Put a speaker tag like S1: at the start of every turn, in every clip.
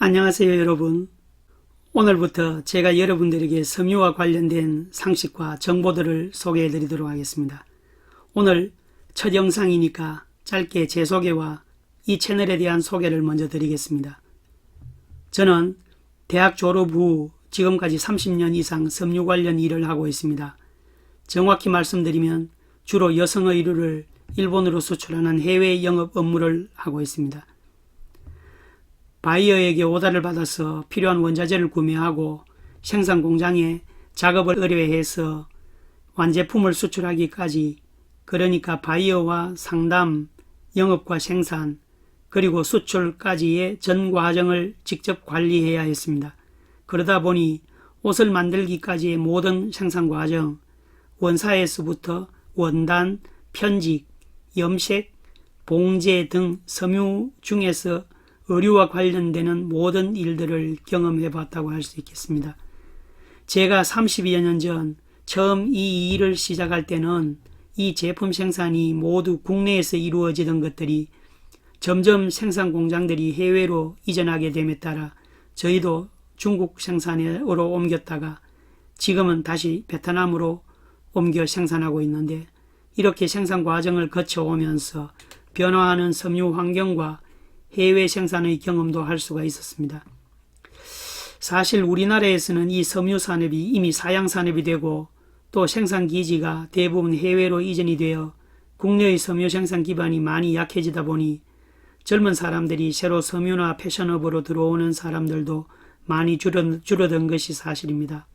S1: 안녕하세요 여러분. 오늘부터 제가 여러분들에게 섬유와 관련된 상식과 정보들을 소개해 드리도록 하겠습니다. 오늘 첫 영상이니까 짧게 제 소개와 이 채널에 대한 소개를 먼저 드리겠습니다. 저는 대학 졸업 후 지금까지 30년 이상 섬유 관련 일을 하고 있습니다. 정확히 말씀드리면 주로 여성 의류를 일본으로 수출하는 해외 영업 업무를 하고 있습니다. 바이어에게 오다를 받아서 필요한 원자재를 구매하고 생산 공장에 작업을 의뢰해서 완제품을 수출하기까지, 그러니까 바이어와 상담, 영업과 생산, 그리고 수출까지의 전 과정을 직접 관리해야 했습니다. 그러다 보니 옷을 만들기까지의 모든 생산 과정, 원사에서부터 원단, 편직, 염색, 봉제 등 섬유 중에서 의류와 관련되는 모든 일들을 경험해 봤다고 할 수 있겠습니다. 제가 30여 년 전 처음 이 일을 시작할 때는 이 제품 생산이 모두 국내에서 이루어지던 것들이 점점 생산 공장들이 해외로 이전하게 됨에 따라 저희도 중국 생산으로 옮겼다가 지금은 다시 베트남으로 옮겨 생산하고 있는데, 이렇게 생산 과정을 거쳐오면서 변화하는 섬유 환경과 해외 생산의 경험도 할 수가 있었습니다. 사실 우리나라에서는 이 섬유 산업이 이미 사양 산업이 되고 또 생산 기지가 대부분 해외로 이전이 되어 국내의 섬유 생산 기반이 많이 약해지다 보니 젊은 사람들이 새로 섬유나 패션업으로 들어오는 사람들도 많이 줄어든 것이 사실입니다.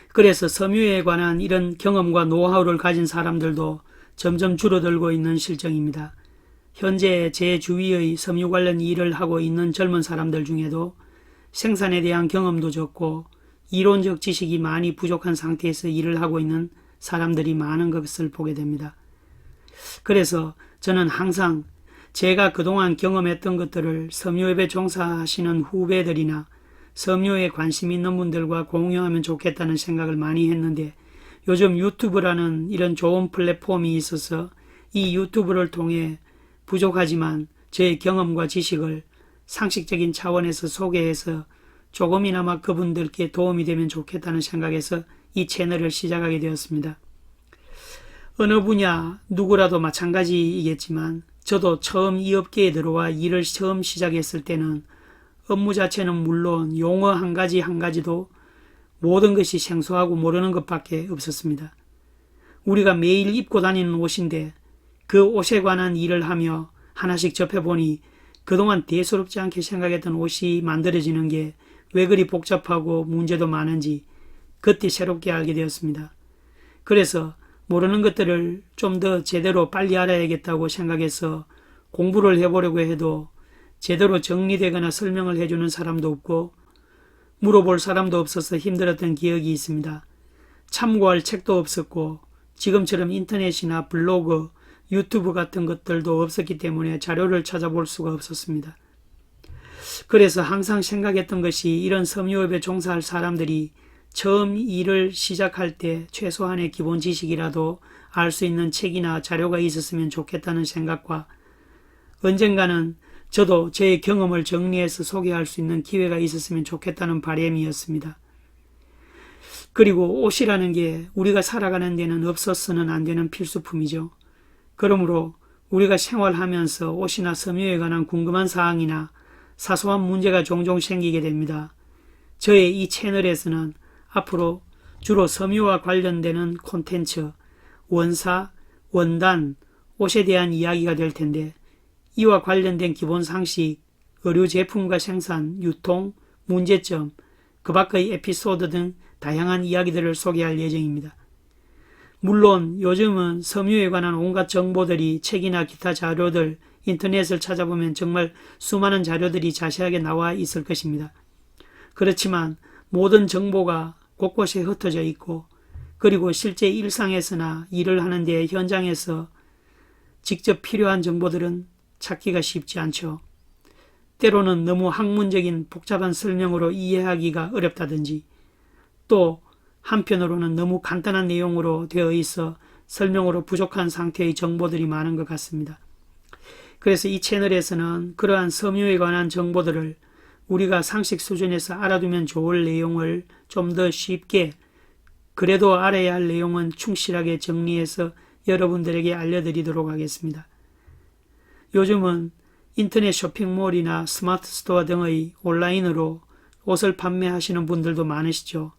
S1: 그래서 섬유에 관한 이런 경험과 노하우를 가진 사람들도 점점 줄어들고 있는 실정입니다. 현재 제 주위의 섬유 관련 일을 하고 있는 젊은 사람들 중에도 생산에 대한 경험도 적고 이론적 지식이 많이 부족한 상태에서 일을 하고 있는 사람들이 많은 것을 보게 됩니다. 그래서 저는 항상 제가 그동안 경험했던 것들을 섬유업에 종사하시는 후배들이나 섬유에 관심 있는 분들과 공유하면 좋겠다는 생각을 많이 했는데, 요즘 유튜브라는 이런 좋은 플랫폼이 있어서 이 유튜브를 통해 부족하지만 저의 경험과 지식을 상식적인 차원에서 소개해서 조금이나마 그분들께 도움이 되면 좋겠다는 생각에서 이 채널을 시작하게 되었습니다. 어느 분야 누구라도 마찬가지이겠지만 저도 처음 이 업계에 들어와 일을 처음 시작했을 때는 업무 자체는 물론 용어 한 가지도 모든 것이 생소하고 모르는 것밖에 없었습니다. 우리가 매일 입고 다니는 옷인데 그 옷에 관한 일을 하며 하나씩 접해보니 그동안 대수롭지 않게 생각했던 옷이 만들어지는 게 왜 그리 복잡하고 문제도 많은지 그때 새롭게 알게 되었습니다. 그래서 모르는 것들을 좀 더 제대로 빨리 알아야겠다고 생각해서 공부를 해보려고 해도 제대로 정리되거나 설명을 해주는 사람도 없고 물어볼 사람도 없어서 힘들었던 기억이 있습니다. 참고할 책도 없었고 지금처럼 인터넷이나 블로그, 유튜브 같은 것들도 없었기 때문에 자료를 찾아볼 수가 없었습니다. 그래서 항상 생각했던 것이 이런 섬유업에 종사할 사람들이 처음 일을 시작할 때 최소한의 기본 지식이라도 알 수 있는 책이나 자료가 있었으면 좋겠다는 생각과 언젠가는 저도 제 경험을 정리해서 소개할 수 있는 기회가 있었으면 좋겠다는 바람이었습니다. 그리고 옷이라는 게 우리가 살아가는 데는 없어서는 안 되는 필수품이죠. 그러므로 우리가 생활하면서 옷이나 섬유에 관한 궁금한 사항이나 사소한 문제가 종종 생기게 됩니다. 저의 이 채널에서는 앞으로 주로 섬유와 관련되는 콘텐츠, 원사, 원단, 옷에 대한 이야기가 될 텐데, 이와 관련된 기본 상식, 의류 제품과 생산, 유통, 문제점, 그 밖의 에피소드 등 다양한 이야기들을 소개할 예정입니다. 물론 요즘은 섬유에 관한 온갖 정보들이 책이나 기타 자료들, 인터넷을 찾아보면 정말 수많은 자료들이 자세하게 나와 있을 것입니다. 그렇지만 모든 정보가 곳곳에 흩어져 있고, 그리고 실제 일상에서나 일을 하는데 현장에서 직접 필요한 정보들은 찾기가 쉽지 않죠. 때로는 너무 학문적인 복잡한 설명으로 이해하기가 어렵다든지, 또 한편으로는 너무 간단한 내용으로 되어 있어 설명으로 부족한 상태의 정보들이 많은 것 같습니다. 그래서 이 채널에서는 그러한 섬유에 관한 정보들을 우리가 상식 수준에서 알아두면 좋을 내용을 좀 더 쉽게, 그래도 알아야 할 내용은 충실하게 정리해서 여러분들에게 알려드리도록 하겠습니다. 요즘은 인터넷 쇼핑몰이나 스마트 스토어 등의 온라인으로 옷을 판매하시는 분들도 많으시죠.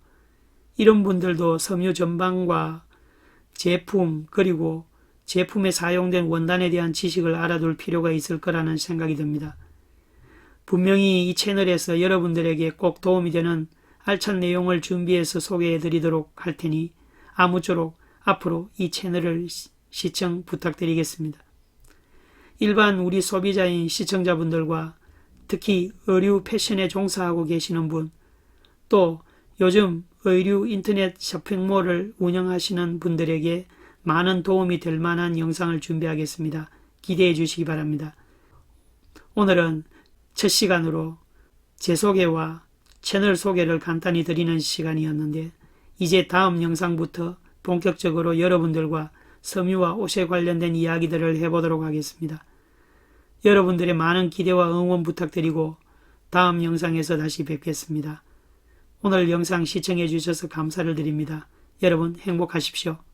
S1: 이런 분들도 섬유 전반과 제품, 그리고 제품에 사용된 원단에 대한 지식을 알아둘 필요가 있을 거라는 생각이 듭니다. 분명히 이 채널에서 여러분들에게 꼭 도움이 되는 알찬 내용을 준비해서 소개해 드리도록 할 테니 아무쪼록 앞으로 이 채널을 시청 부탁드리겠습니다. 일반 우리 소비자인 시청자분들과 특히 의류 패션에 종사하고 계시는 분, 또 요즘 의류 인터넷 쇼핑몰을 운영하시는 분들에게 많은 도움이 될 만한 영상을 준비하겠습니다. 기대해 주시기 바랍니다. 오늘은 첫 시간으로 제 소개와 채널 소개를 간단히 드리는 시간이었는데, 이제 다음 영상부터 본격적으로 여러분들과 섬유와 옷에 관련된 이야기들을 해보도록 하겠습니다. 여러분들의 많은 기대와 응원 부탁드리고 다음 영상에서 다시 뵙겠습니다. 오늘 영상 시청해 주셔서 감사를 드립니다. 여러분 행복하십시오.